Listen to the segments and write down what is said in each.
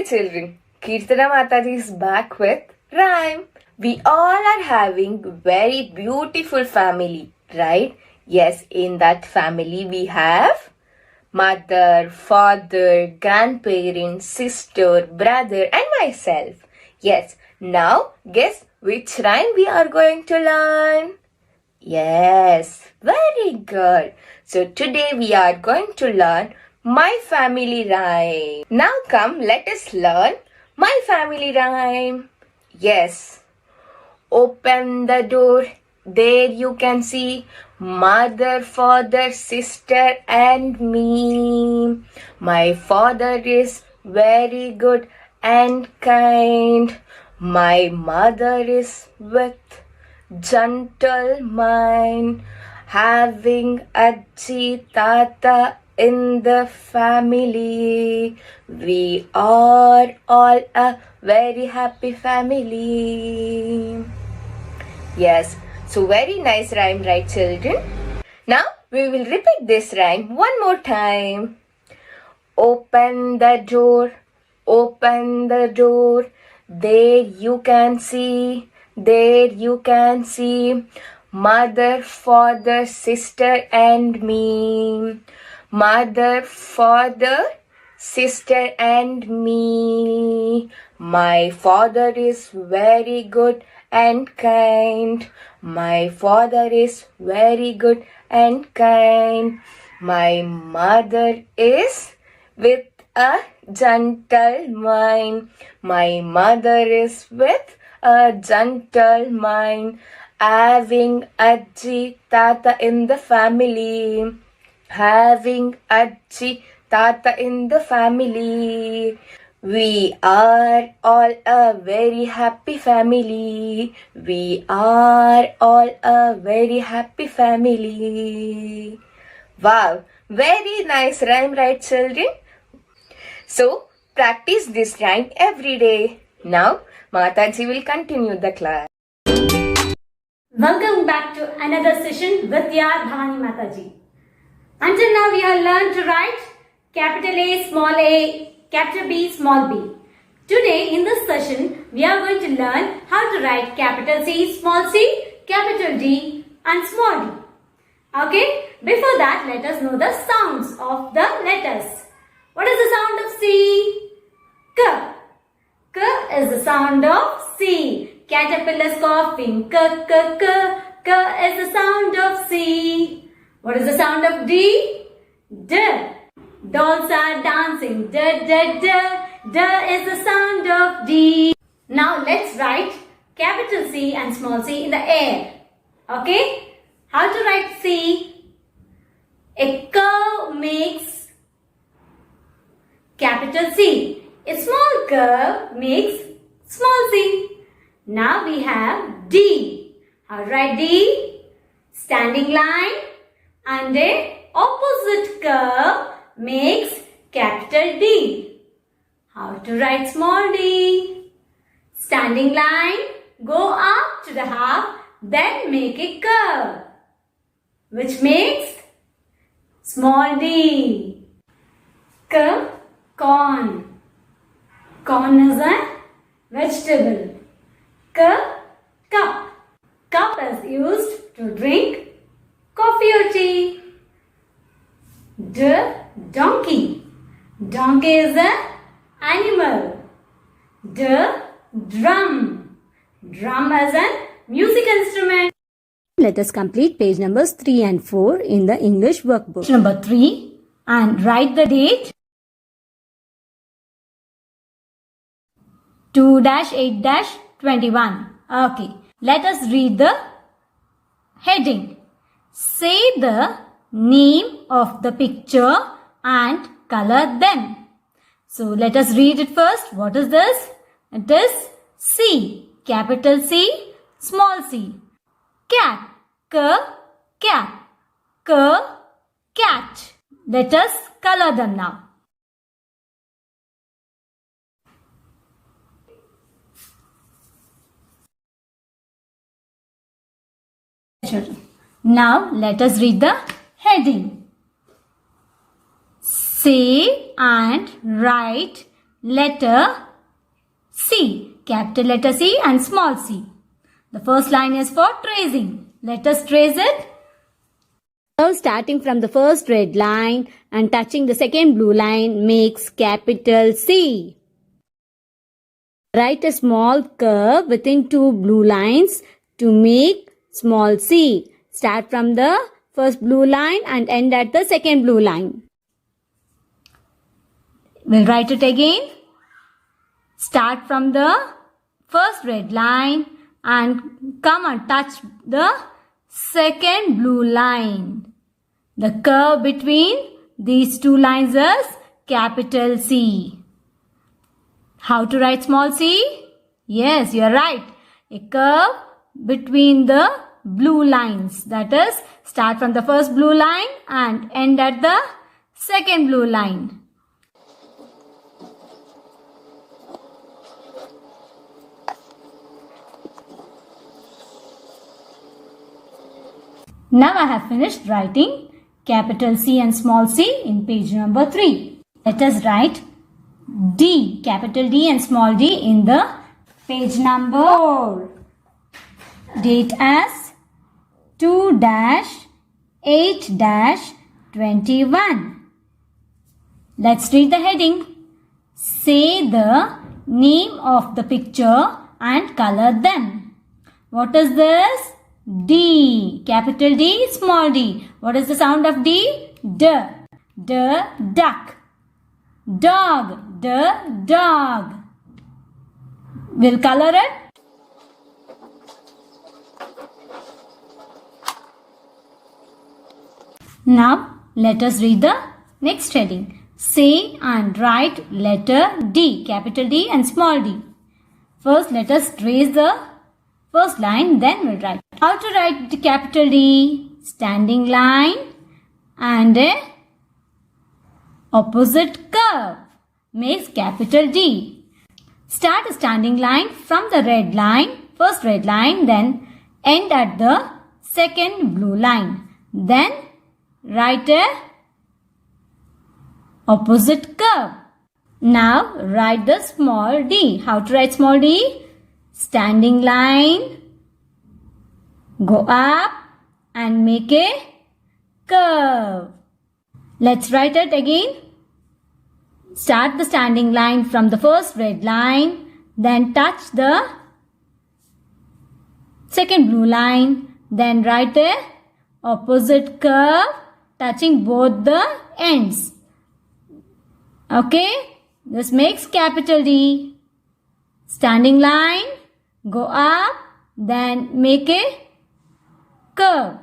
children, Kirtana Mataji is back with rhyme. We all are having very beautiful family, right? Yes, in that family we have mother, father, grandparents, sister, brother and myself. Yes, now guess which rhyme we are going to learn? Yes, very good. So today we are going to learn my family rhyme. Now come, let us learn my family rhyme. Yes. Open the door. There you can see mother, father, sister and me. My father is very good and kind. My mother is with gentle mind, having Ajji Tata in the family. We are all a very happy family. Yes, so very nice rhyme, right children? Now we will repeat this rhyme one more time. Open the door, open the door. There you can see, there you can see mother, father, sister and me. Mother, father, sister and me. My father is very good and kind. My father is very good and kind. My mother is with a gentle mind. My mother is with a gentle mind, having Ajji Tata in the family. Having Ajji Tata in the family. We are all a very happy family. We are all a very happy family. Wow, very nice rhyme, right children? So, practice this rhyme every day. Now, Mataji will continue the class. Welcome back to another session with your Bhavani Mataji. Until now, we have learned to write capital A, small a, capital B, small b. Today, in this session, we are going to learn how to write capital C, small c, capital D and small d. Okay, before that, let us know the sounds of the letters. What is the sound of C? K. K is the sound of C. Caterpillars coughing. K, K, K. K is the sound of C. What is the sound of D? D. Dolls are dancing. D, D, D. D is the sound of D. Now let's write capital C and small c in the air. Okay? How to write C? A curve makes capital C. A small curve makes small c. Now we have D. How to write D? Standing line and a opposite curve makes capital D. How to write small d? Standing line, go up to the half, then make a curve, which makes small d. K, corn. Corn is a vegetable. K, cup. Cup is used to drink coffee or tea. D, donkey. Donkey is an animal. D, drum. Drum is a music instrument. Let us complete page numbers 3 and 4 in the English workbook. Page number 3 and write the date 2-8-21. Okay, let us read the heading. Say the name of the picture and color them. So let us read it first. What is this? It is C. Capital C, small c. Cat. K, cat. K, cat. Let us color them now. Now let us read the heading. Say and write letter C. Capital letter C and small c. The first line is for tracing. Let us trace it. So starting from the first red line and touching the second blue line makes capital C. Write a small curve within two blue lines to make small c. Start from the first blue line and end at the second blue line. We'll write it again. Start from the first red line and come and touch the second blue line. The curve between these two lines is capital C. How to write small c? Yes, you are right. A curve between the blue lines. That is, start from the first blue line and end at the second blue line. Now I have finished writing capital C and small c in page number 3. Let us write D, capital D and small d in the page number 4. Date as 2-8-21. Let's read the heading. Say the name of the picture and color them. What is this? D. Capital D, small d. What is the sound of D? D. D, duck. Dog. D, dog. We'll color it. Now, let us read the next heading. Say and write letter D, capital D and small d. First, let us trace the first line, then we'll write. How to write the capital D? Standing line and a opposite curve makes capital D. Start a standing line from the red line, first red line, then end at the second blue line. Then write a opposite curve. Now write the small d. How to write small d? Standing line, go up and make a curve. Let's write it again. Start the standing line from the first red line, then touch the second blue line, then write a opposite curve touching both the ends. Okay, this makes capital D. Standing line, go up, then make a curve.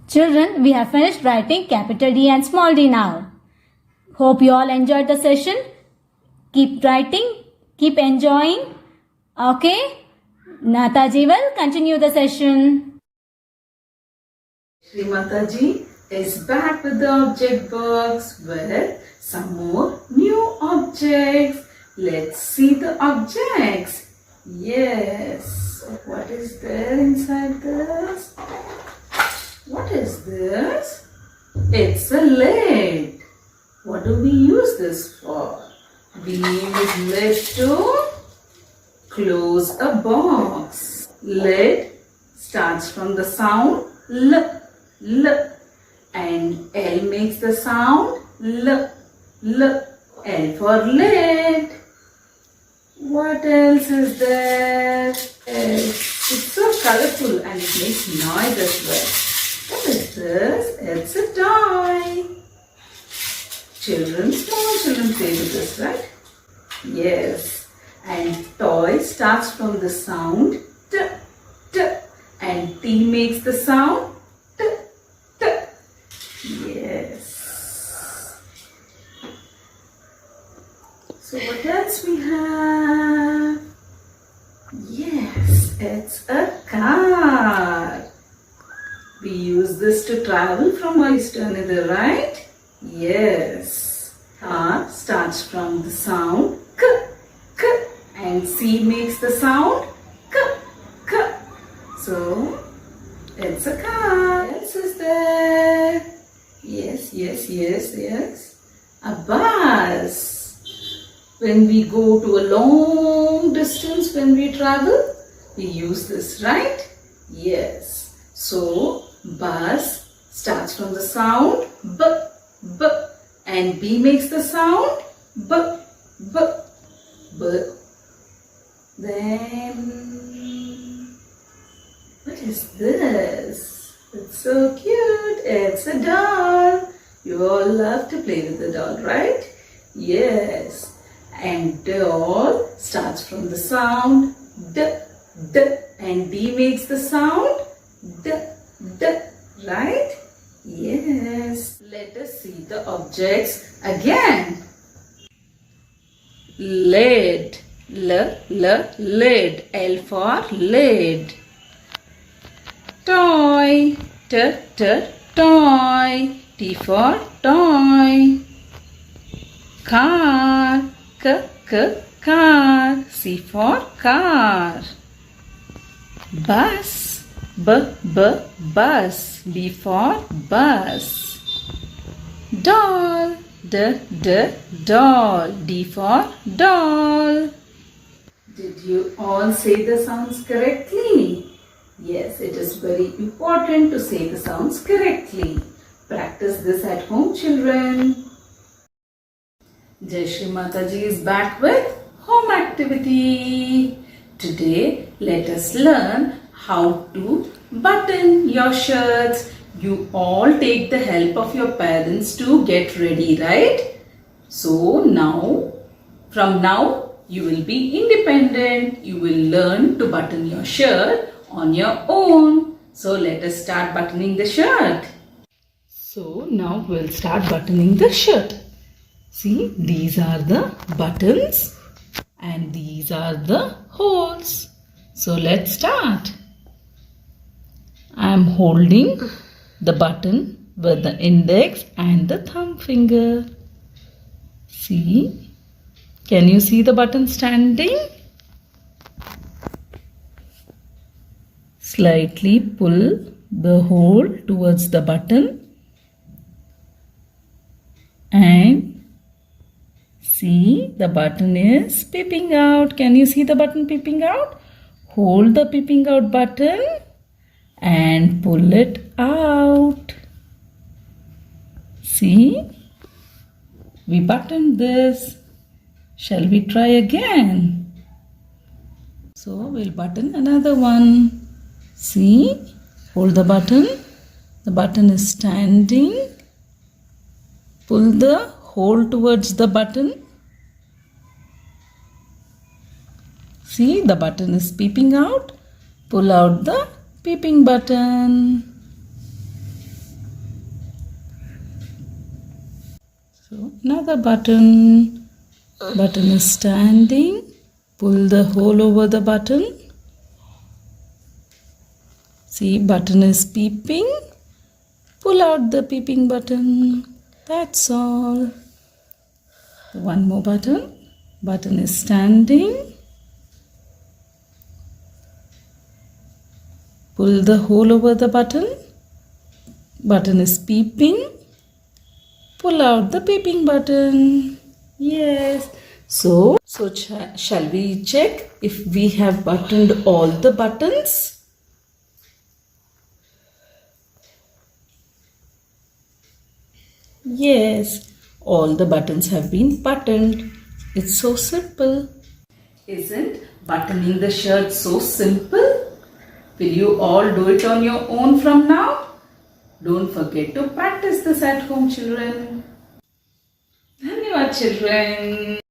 Children, we have finished writing capital D and small d now. Hope you all enjoyed the session. Keep writing, keep enjoying. Okay? Nataji will continue the session. Shri Mataji is back with the object box with some more new objects. Let's see the objects. Yes. What is there inside this? What is this? It's a lid. What do we use this for? We use lid to close a box. Lid starts from the sound L, L, and L makes the sound L, L, L for lid. What else is there? It's so colorful and it makes noise as well. What is this? It's a toy. Children, small children play with this, right? Yes. And toy starts from the sound T, T. And T makes the sound T, T. Yes. So what else we have? Yes, it's a car. We use use this to travel from voice to another, right? Yes. R starts from the sound k, k, and C makes the sound k, k. So, it's a car. What else is there? Yes, yes, yes, yes. A bus. When we go to a long distance, when we travel, we use this, right? Yes. So, bus starts from the sound b, b, and B makes the sound b, b, b. Then, what is this? It's so cute. It's a doll. You all love to play with the doll, right? Yes. And doll starts from the sound d, d, and D makes the sound d, d, right? Yes. Let us see the objects again. Lid, lid, L for lid. Toy, toy, T for toy. Car, car, C for car. Bus, bus, B for bus. Doll, doll, D for doll. Did you all say the sounds correctly? Yes, it is very important to say the sounds correctly. Practice this at home, children. Jai Shri Mataji is back with home activity. Today, let us learn how to button your shirts. You all take the help of your parents to get ready, right? So from now, you will be independent. You will learn to button your shirt on your own. So let us start buttoning the shirt. So now we'll start buttoning the shirt. See, these are the buttons and these are the holes. So let's start. I am holding the button with the index and the thumb finger. See, can you see the button standing? Slightly pull the hole towards the button and see, the button is peeping out. Can you see the button peeping out? Hold the peeping out button and pull it out. See, we buttoned this. Shall we try again? So we'll button another one. See, hold the button. The button is standing. Pull the hole towards the button. See, the button is peeping out. Pull out the peeping button. So, another button. Button is standing. Pull the hole over the button. See, button is peeping. Pull out the peeping button. That's all. One more button. Button is standing. Pull the hole over the button. Button is peeping. Pull out the peeping button. Yes. So shall we check if we have buttoned all the buttons? Yes, all the buttons have been buttoned. It's so simple. Isn't buttoning the shirt so simple? Will you all do it on your own from now? Don't forget to practice this at home, children. Dhanyawad, children.